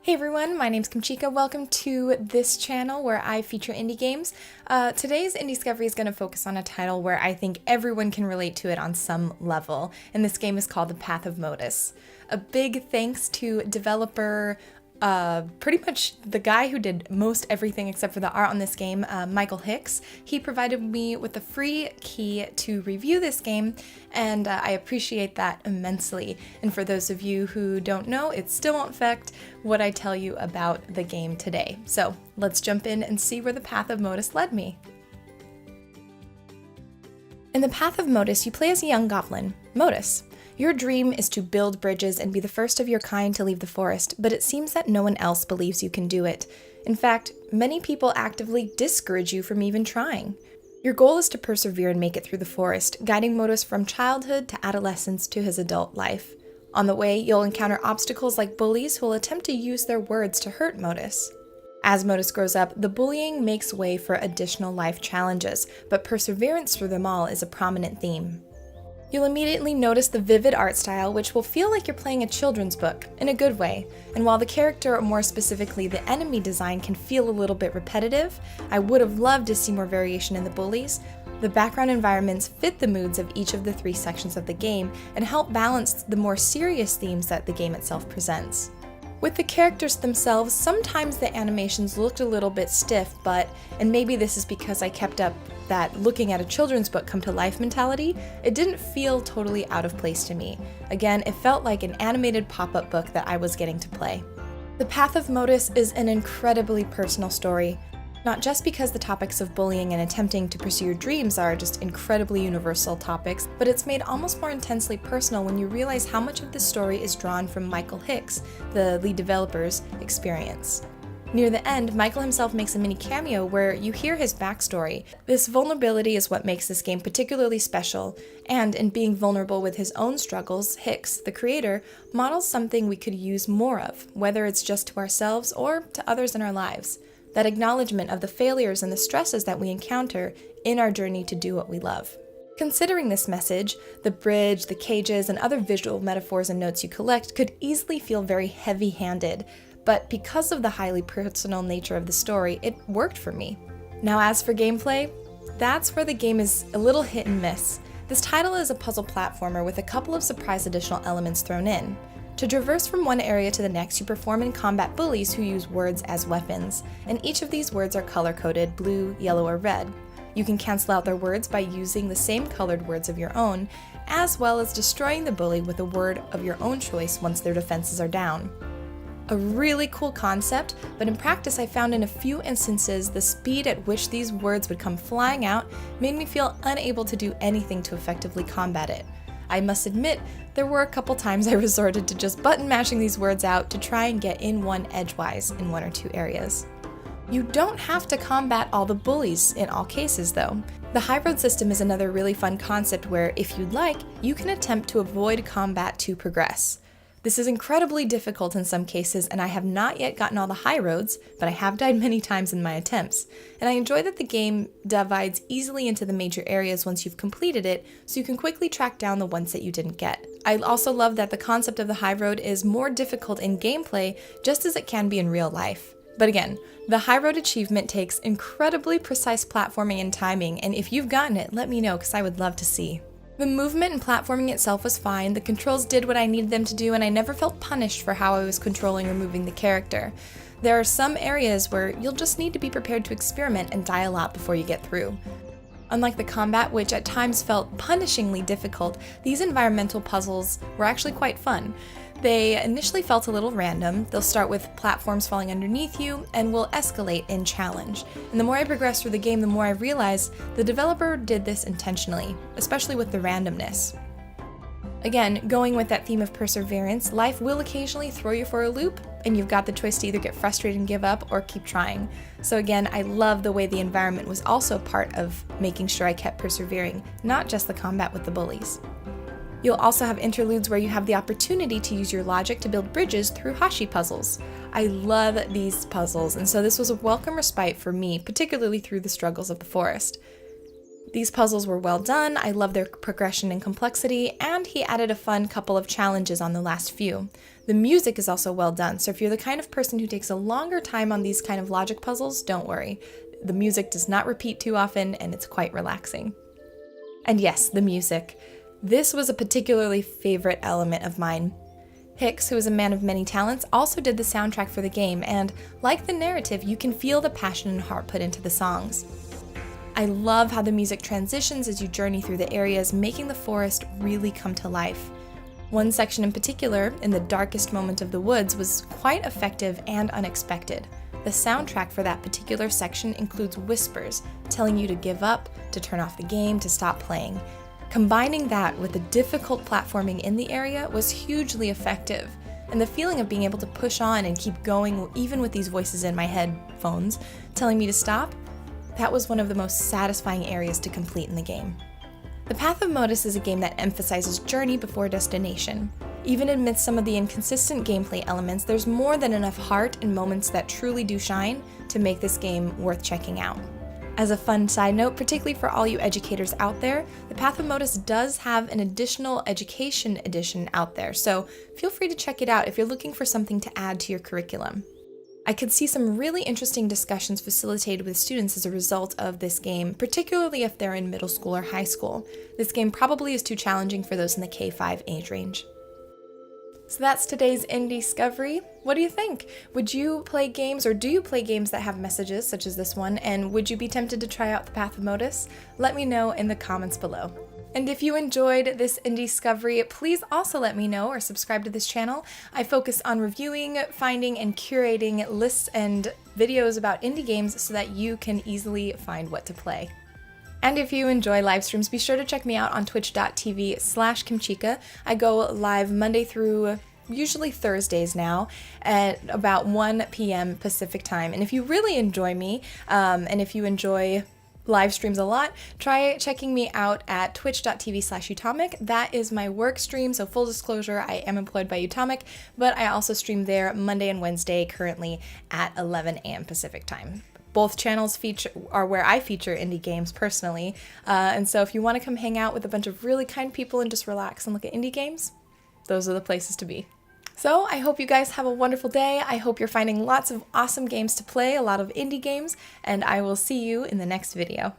Hey everyone, my name's Kimchica. Welcome to this channel where I feature indie games. Today's Indiescovery is going to focus on a title where I think everyone can relate to it on some level, and this game is called the Path of Motus. A big thanks to developer, pretty much the guy who did most everything except for the art on this game, Michael Hicks. He provided me with a free key to review this game, and I appreciate that immensely. And for those of you who don't know, it still won't affect what I tell you about the game today. So let's jump in and see where the Path of Motus led me. In the Path of Motus, you play as a young goblin, Motus. Your dream is to build bridges and be the first of your kind to leave the forest, but it seems that no one else believes you can do it. In fact, many people actively discourage you from even trying. Your goal is to persevere and make it through the forest, guiding Motus from childhood to adolescence to his adult life. On the way, you'll encounter obstacles like bullies who will attempt to use their words to hurt Motus. As Motus grows up, the bullying makes way for additional life challenges, but perseverance through them all is a prominent theme. You'll immediately notice the vivid art style, which will feel like you're playing a children's book, in a good way. And while the character, or more specifically the enemy design, can feel a little bit repetitive, I would have loved to see more variation in the bullies. The background environments fit the moods of each of the three sections of the game and help balance the more serious themes that the game itself presents. With the characters themselves, sometimes the animations looked a little bit stiff, and maybe this is because I kept up that looking at a children's book come to life mentality, it didn't feel totally out of place to me. Again, it felt like an animated pop-up book that I was getting to play. The Path of Motus is an incredibly personal story, not just because the topics of bullying and attempting to pursue your dreams are just incredibly universal topics, but it's made almost more intensely personal when you realize how much of the story is drawn from Michael Hicks, the lead developer's experience. Near the end, Michael himself makes a mini cameo where you hear his backstory. This vulnerability is what makes this game particularly special, and in being vulnerable with his own struggles, Hicks, the creator, models something we could use more of, whether it's just to ourselves or to others in our lives. That acknowledgement of the failures and the stresses that we encounter in our journey to do what we love. Considering this message, the bridge, the cages, and other visual metaphors and notes you collect could easily feel very heavy-handed, but because of the highly personal nature of the story, it worked for me. Now as for gameplay, that's where the game is a little hit and miss. This title is a puzzle platformer with a couple of surprise additional elements thrown in. To traverse from one area to the next, you perform and combat bullies who use words as weapons, and each of these words are color-coded, blue, yellow, or red. You can cancel out their words by using the same colored words of your own, as well as destroying the bully with a word of your own choice once their defenses are down. A really cool concept, but in practice I found in a few instances the speed at which these words would come flying out made me feel unable to do anything to effectively combat it. I must admit, there were a couple times I resorted to just button mashing these words out to try and get in one edgewise in one or two areas. You don't have to combat all the bullies in all cases though. The high road system is another really fun concept where, if you'd like, you can attempt to avoid combat to progress. This is incredibly difficult in some cases, and I have not yet gotten all the high roads, but I have died many times in my attempts. And I enjoy that the game divides easily into the major areas once you've completed it, so you can quickly track down the ones that you didn't get. I also love that the concept of the high road is more difficult in gameplay, just as it can be in real life. But again, the high road achievement takes incredibly precise platforming and timing, and if you've gotten it, let me know because I would love to see. The movement and platforming itself was fine, the controls did what I needed them to do, and I never felt punished for how I was controlling or moving the character. There are some areas where you'll just need to be prepared to experiment and die a lot before you get through. Unlike the combat, which at times felt punishingly difficult, these environmental puzzles were actually quite fun. They initially felt a little random. They'll start with platforms falling underneath you and will escalate in challenge. And the more I progressed through the game, the more I realized the developer did this intentionally, especially with the randomness. Again, going with that theme of perseverance, life will occasionally throw you for a loop, and you've got the choice to either get frustrated and give up or keep trying. So again, I love the way the environment was also part of making sure I kept persevering, not just the combat with the bullies. You'll also have interludes where you have the opportunity to use your logic to build bridges through Hashi puzzles. I love these puzzles, and so this was a welcome respite for me, particularly through the struggles of the forest. These puzzles were well done, I love their progression and complexity, and he added a fun couple of challenges on the last few. The music is also well done, so if you're the kind of person who takes a longer time on these kind of logic puzzles, don't worry. The music does not repeat too often, and it's quite relaxing. And yes, the music. This was a particularly favorite element of mine. Hicks, who is a man of many talents, also did the soundtrack for the game, and like the narrative, you can feel the passion and heart put into the songs. I love how the music transitions as you journey through the areas, making the forest really come to life. One section in particular, in the darkest moment of the woods, was quite effective and unexpected. The soundtrack for that particular section includes whispers, telling you to give up, to turn off the game, to stop playing. Combining that with the difficult platforming in the area was hugely effective, and the feeling of being able to push on and keep going even with these voices in my headphones telling me to stop, that was one of the most satisfying areas to complete in the game. The Path of Motus is a game that emphasizes journey before destination. Even amidst some of the inconsistent gameplay elements, there's more than enough heart and moments that truly do shine to make this game worth checking out. As a fun side note, particularly for all you educators out there, the Path of Motus does have an additional education edition out there, so feel free to check it out if you're looking for something to add to your curriculum. I could see some really interesting discussions facilitated with students as a result of this game, particularly if they're in middle school or high school. This game probably is too challenging for those in the K-5 age range. So that's today's Indiescovery. What do you think? Would you play games, or do you play games that have messages such as this one, and would you be tempted to try out the Path of Motus? Let me know in the comments below. And if you enjoyed this Indiescovery, please also let me know or subscribe to this channel. I focus on reviewing, finding, and curating lists and videos about indie games so that you can easily find what to play. And if you enjoy live streams, be sure to check me out on twitch.tv/Kimchica. I go live Monday through usually Thursdays now at about 1 p.m. Pacific time. And if you really enjoy me, and if you enjoy live streams a lot, try checking me out at twitch.tv/Utomic. That is my work stream, so full disclosure, I am employed by Utomic, but I also stream there Monday and Wednesday currently at 11 a.m. Pacific time. Both channels are where I feature indie games personally, and so if you want to come hang out with a bunch of really kind people and just relax and look at indie games, those are the places to be. So I hope you guys have a wonderful day. I hope you're finding lots of awesome games to play, a lot of indie games, and I will see you in the next video.